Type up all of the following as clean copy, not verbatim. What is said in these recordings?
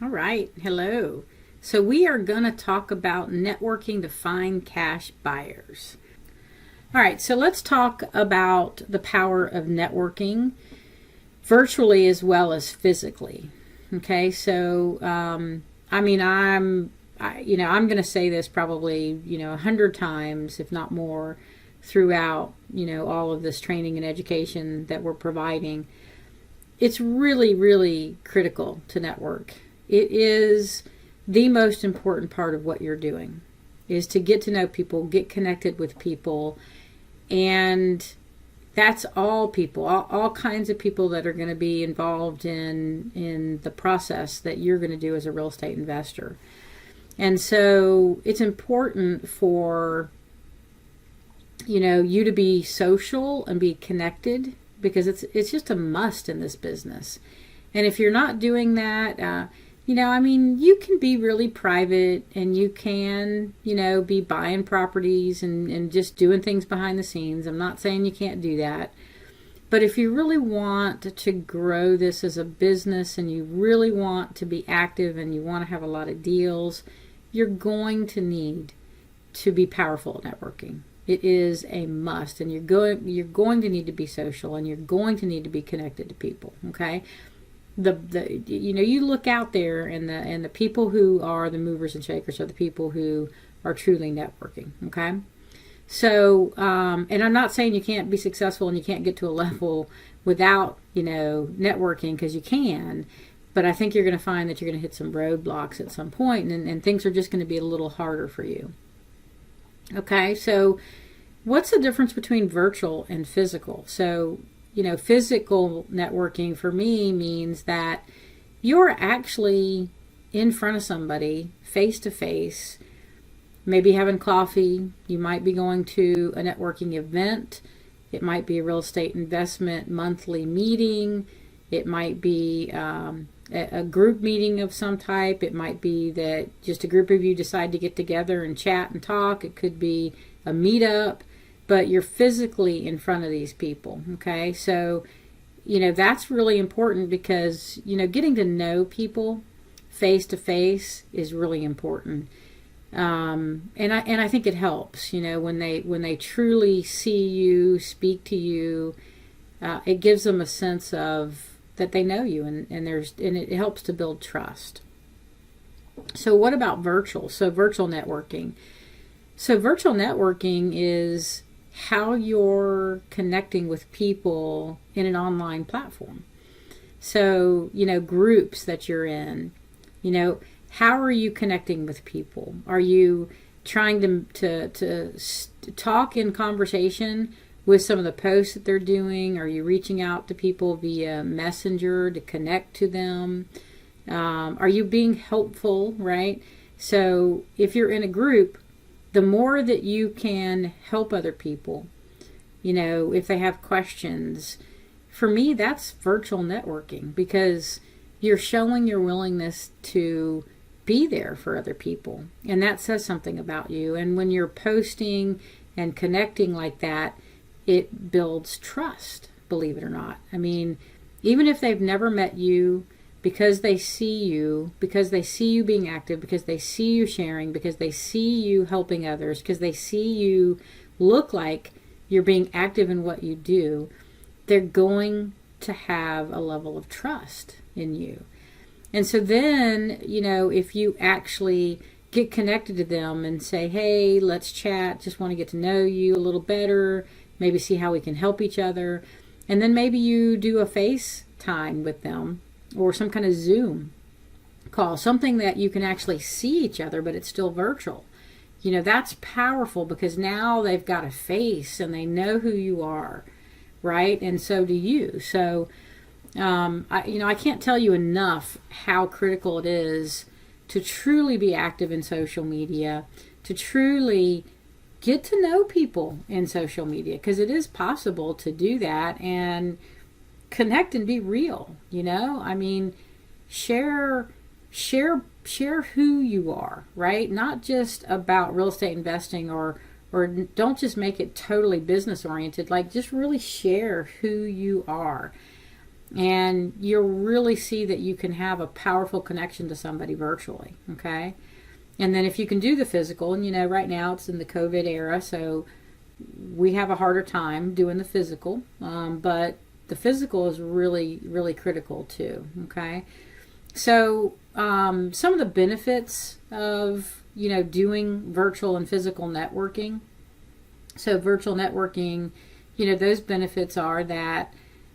All right, hello. So we are going to talk about networking to find cash buyers. All right, so let's talk about the power of networking virtually as well as physically. Okay, so I'm going to say this probably 100 times, if not more, throughout all of this training and education that we're providing. It's really, really critical to network. It is the most important part of what you're doing, is to get to know people, get connected with people, and that's all people, all kinds of people that are going to be involved in the process that you're going to do as a real estate investor. And so it's important for you to be social and be connected, because it's just a must in this business. And if you're not doing that, you can be really private, and you can, be buying properties and just doing things behind the scenes. I'm not saying you can't do that. But if you really want to grow this as a business, and you really want to be active, and you want to have a lot of deals, you're going to need to be powerful at networking. It is a must, and you're going to need to be social, and you're going to need to be connected to people. Okay, you look out there, and the people who are the movers and shakers are the people who are truly networking. Okay, so and I'm not saying you can't be successful and you can't get to a level without networking, because you can. But I think you're going to find that you're going to hit some roadblocks at some point, and things are just going to be a little harder for you. Okay, so what's the difference between virtual and physical? So, physical networking for me means that you're actually in front of somebody face to face, maybe having coffee. You might be going to a networking event. It might be a real estate investment monthly meeting. It might be a group meeting of some type. It might be that just a group of you decide to get together and chat and talk. It could be a meetup, but you're physically in front of these people. Okay, so that's really important, because getting to know people face to face is really important. And I think it helps when they truly see you, speak to you. It gives them a sense of that they know you, and it helps to build trust. So what about virtual? So virtual networking. So virtual networking is how you're connecting with people in an online platform. So, groups that you're in, how are you connecting with people? Are you trying to talk in conversation with some of the posts that they're doing? Are you reaching out to people via Messenger to connect to them? Are you being helpful, right? So if you're in a group, the more that you can help other people, if they have questions, for me, that's virtual networking, because you're showing your willingness to be there for other people. And that says something about you. And when you're posting and connecting like that, it builds trust, believe it or not. I mean, even if they've never met you, because they see you being active, because they see you sharing, because they see you helping others, because they see you look like you're being active in what you do, they're going to have a level of trust in you. And so then, if you actually get connected to them and say, hey, let's chat, just want to get to know you a little better, maybe see how we can help each other. And then maybe you do a FaceTime with them, or some kind of Zoom call, something that you can actually see each other, but it's still virtual. That's powerful, because now they've got a face and they know who you are, right? And so do you. So, I can't tell you enough how critical it is to truly be active in social media, to truly get to know people in social media, because it is possible to do that and connect and be real. Share who you are, right? Not just about real estate investing, or don't just make it totally business oriented. Like, just really share who you are. And you'll really see that you can have a powerful connection to somebody virtually, okay? And then if you can do the physical, and right now it's in the COVID era, so we have a harder time doing the physical, but the physical is really, really critical too, okay? So some of the benefits of, doing virtual and physical networking. So virtual networking, those benefits are that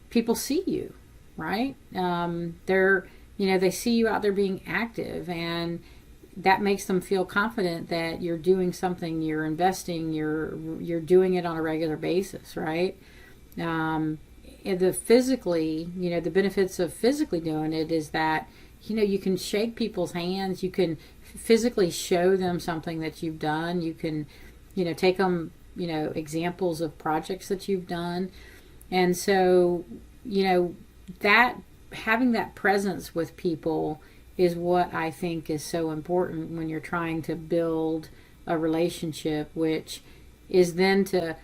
people see you, right? They see you out there being active, and that makes them feel confident that you're doing something, you're investing, you're doing it on a regular basis, right? And the benefits of physically doing it is that, you can shake people's hands, you can physically show them something that you've done, you can, take them, examples of projects that you've done. And so, that having that presence with people is what I think is so important when you're trying to build a relationship, which is then to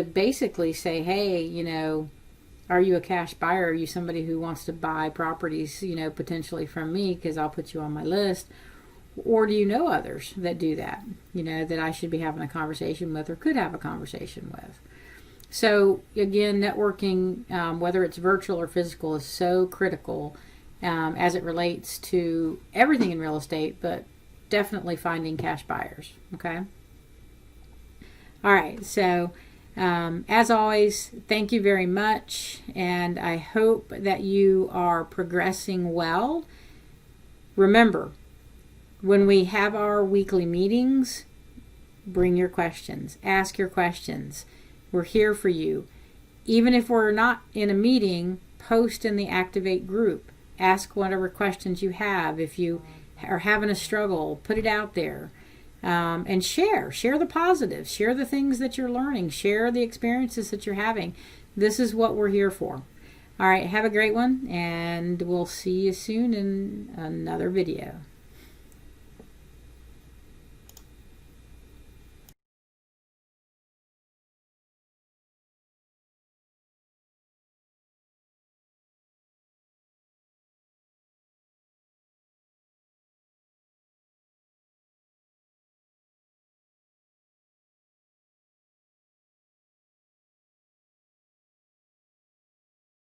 basically say, hey, are you a cash buyer? Are you somebody who wants to buy properties, potentially from me, because I'll put you on my list? Or do you know others that do that, that I should be having a conversation with or could have a conversation with? So again, networking, whether it's virtual or physical, is so critical as it relates to everything in real estate, but definitely finding cash buyers, okay? All right, so as always, thank you very much, and I hope that you are progressing well. Remember, when we have our weekly meetings, bring your questions, ask your questions. We're here for you. Even if we're not in a meeting, post in the Activate group. Ask whatever questions you have. If you are having a struggle, put it out there. And share the positives, share the things that you're learning, share the experiences that you're having. This is what we're here for. All right, have a great one, and we'll see you soon in another video.